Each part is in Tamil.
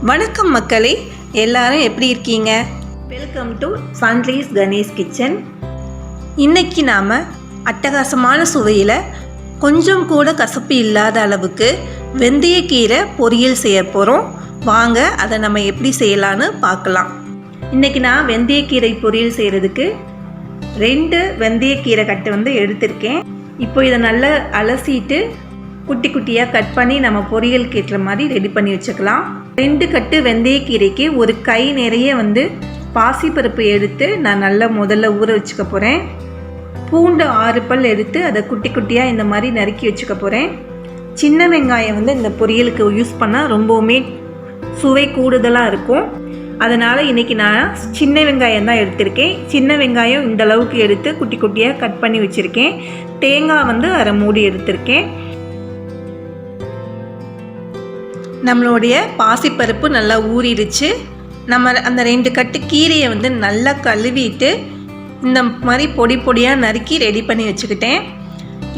வணக்கம் மக்களே, எல்லாரும் எப்படி இருக்கீங்க? Welcome to sunrise Ganesh kitchen. இன்னைக்கு நாம் அட்டகாசமான சுவையில் கொஞ்சம் கூட கசப்பு இல்லாத அளவுக்கு வெந்தயக்கீரை பொரியல் செய்ய போகிறோம். வாங்க அதை நம்ம எப்படி செய்யலான்னு பார்க்கலாம். இன்றைக்கி நான் வெந்தயக்கீரை பொரியல் செய்கிறதுக்கு 2 வெந்தயக்கீரை கட்டு எடுத்திருக்கேன். இப்போ இதை நல்லா அலசிட்டு குட்டி குட்டியாக கட் பண்ணி நம்ம பொரியலுக்கு ஏற்ற மாதிரி ரெடி பண்ணி வச்சுக்கலாம். 2 கட்டு வெந்தயக்கீரைக்கு ஒரு கை நிறைய பாசிப்பருப்பு எடுத்து நான் நல்லா முதல்ல ஊற வச்சுக்க போகிறேன். பூண்டு 6 பல் எடுத்து அதை குட்டி குட்டியாக இந்த மாதிரி நறுக்கி வச்சுக்க போகிறேன். சின்ன வெங்காயம் இந்த பொரியலுக்கு யூஸ் பண்ணால் ரொம்பவுமே சுவை கூடுதலாக இருக்கும். அதனால் இன்றைக்கி நான் சின்ன வெங்காயம் தான் எடுத்திருக்கேன். சின்ன வெங்காயம் இந்த அளவுக்கு எடுத்து குட்டி குட்டியாக கட் பண்ணி வச்சுருக்கேன். தேங்காய் 1/2 மூடி எடுத்திருக்கேன். நம்மளுடைய பாசிப்பருப்பு நல்லா ஊறிடுச்சு. நம்ம அந்த 2 கட்டு கீரையை நல்லா கழுவிட்டு இந்த மாதிரி பொடி பொடியாக நறுக்கி ரெடி பண்ணி வச்சுக்கிட்டேன்.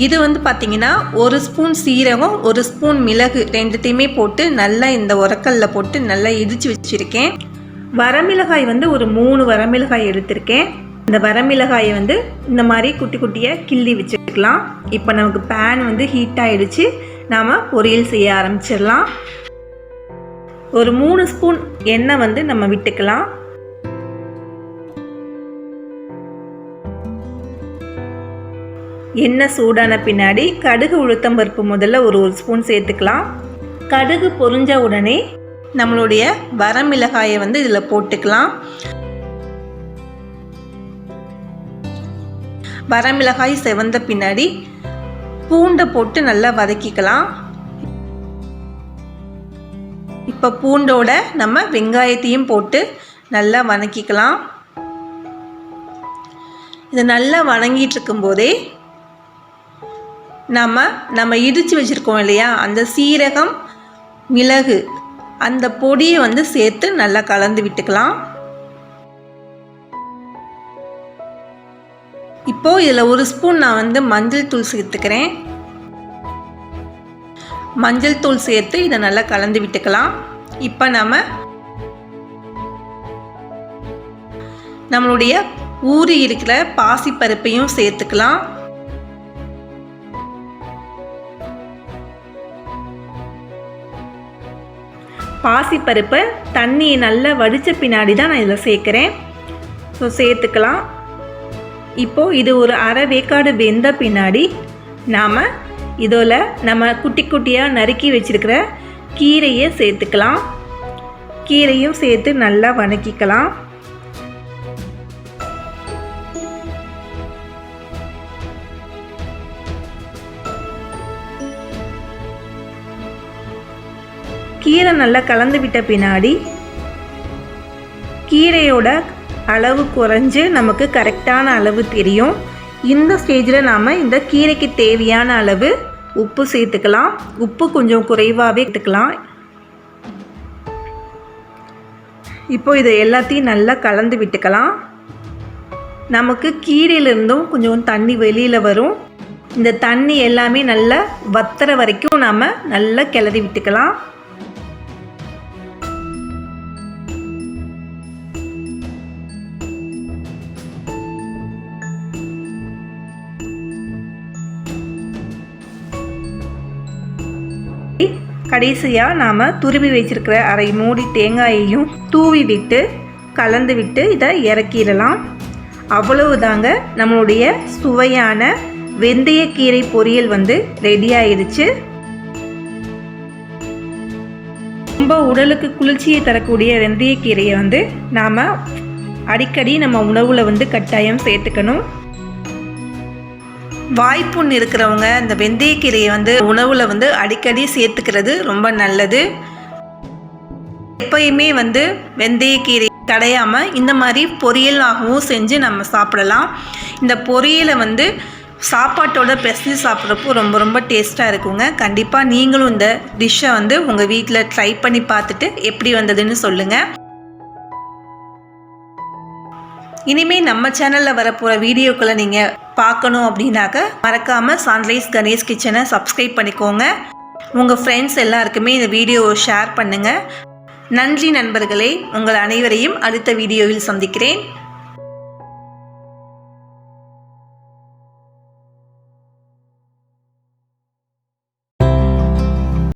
இது பார்த்திங்கன்னா 1 ஸ்பூன் சீரகம், 1 ஸ்பூன் மிளகு ரெண்டுத்தையுமே போட்டு நல்லா இந்த உரக்கல்ல போட்டு நல்லா இடித்து வச்சுருக்கேன். வரமிளகாய் ஒரு 3 வரமிளகாய் எடுத்திருக்கேன். இந்த வரமிளகாயை இந்த மாதிரி குட்டி குட்டியாக கிள்ளி வச்சுக்கலாம். இப்போ நமக்கு பேன் ஹீட் ஆகிடுச்சு. நாம் பொரியல் செய்ய ஆரம்பிச்சிடலாம். ஒரு 3 ஸ்பூன் எண்ணெய் நம்ம விட்டுக்கலாம். எண்ணெய் சூடான பின்னாடி கடுகு உளுத்தம்பருப்பு முதல்ல ஒரு ஸ்பூன் சேர்த்துக்கலாம். கடுகு பொரிஞ்ச உடனே நம்மளுடைய வரமிளகாயை இதில் போட்டுக்கலாம். வரமிளகாய் செவந்த பின்னாடி பூண்டை போட்டு நல்லா வதக்கிக்கலாம். இப்போ பூண்டோட நம்ம வெங்காயத்தையும் போட்டு நல்லா வதக்கிக்கலாம். இதை நல்லா வதங்கிட்டு இருக்கும்போதே நம்ம இடித்து வச்சுருக்கோம் இல்லையா, அந்த சீரகம் மிளகு அந்த பொடியை சேர்த்து நல்லா கலந்து விட்டுக்கலாம். இப்போது இதில் 1 ஸ்பூன் நான் மஞ்சள் தூள் சேர்த்துக்கிறேன். மஞ்சள் தூள் சேர்த்து இதை நல்லா கலந்து விட்டுக்கலாம். இப்போ நம்மளுடைய ஊறி இருக்கிற பாசிப்பருப்பையும் சேர்த்துக்கலாம். பாசிப்பருப்பை தண்ணியை நல்லா வடித்த பின்னாடி தான் நான் இதில் சேர்க்குறேன். ஸோ சேர்த்துக்கலாம். இப்போது இது ஒரு அரை வேக்காடு வெந்த பின்னாடி நாம் இதில் நம்ம குட்டி குட்டியாக நறுக்கி வச்சுருக்கிற கீரையை சேர்த்துக்கலாம். கீரையும் சேர்த்து நல்லா வதக்கிக்கலாம். கீரை நல்லா கலந்து விட்ட பின்னாடி கீரையோட அளவு குறைஞ்சு நமக்கு கரெக்டான அளவு தெரியும். இந்த ஸ்டேஜில் நாம் இந்த கீரைக்கு தேவையான அளவு உப்பு சேர்த்துக்கலாம். உப்பு கொஞ்சம் குறைவாகவே எடுத்துக்கலாம். இப்போ இதை எல்லாத்தையும் நல்லா கலந்து விட்டுக்கலாம். நமக்கு கீரையிலிருந்தும் கொஞ்சம் தண்ணி வெளியில் வரும். இந்த தண்ணி எல்லாமே நல்லா வத்துற வரைக்கும் நாம் நல்லா கிளறி விட்டுக்கலாம். கடைசியாக நாம் துருவி வச்சிருக்கிற அரை மூடி தேங்காயையும் தூவி விட்டு கலந்து விட்டு இதை இறக்கிடலாம். அவ்வளவுதாங்க, நம்மளுடைய சுவையான வெந்தயக்கீரை பொரியல் ரெடி ஆயிடுச்சு. ரொம்ப உடலுக்கு குளிர்ச்சியை தரக்கூடிய வெந்தயக்கீரையை நாம் அடிக்கடி நம்ம உணவில் கட்டாயம் சேர்த்துக்கணும். வாய்ப்புண் இருக்கிறவங்க இந்த வெந்தயக்கீரையை உணவில் அடிக்கடி சேர்த்துக்கிறது ரொம்ப நல்லது. எப்பயுமே வெந்தயக்கீரை கடையாமல் இந்த மாதிரி பொரியலாகவும் செஞ்சு நம்ம சாப்பிடலாம். இந்த பொரியலை சாப்பாட்டோட பிசைஞ்சு சாப்பிட்றப்போ ரொம்ப ரொம்ப டேஸ்ட்டாக இருக்குங்க. கண்டிப்பாக நீங்களும் இந்த டிஷ்ஷை உங்கள் வீட்டில் ட்ரை பண்ணி பார்த்துட்டு எப்படி வந்ததுன்னு சொல்லுங்கள். இனிமேல் நம்ம சேனலில் வரப்போகிற வீடியோக்களை நீங்கள் பார்க்கணும் அப்படின்னாக்க மறக்காமல் சன்ரைஸ் கணேஷ் கிச்சனை சப்ஸ்கிரைப் பண்ணிக்கோங்க. உங்கள் ஃப்ரெண்ட்ஸ் எல்லாருக்குமே இந்த வீடியோவை ஷேர் பண்ணுங்கள். நன்றி நண்பர்களே. உங்கள் அனைவரையும் அடுத்த வீடியோவில் சந்திக்கிறேன்.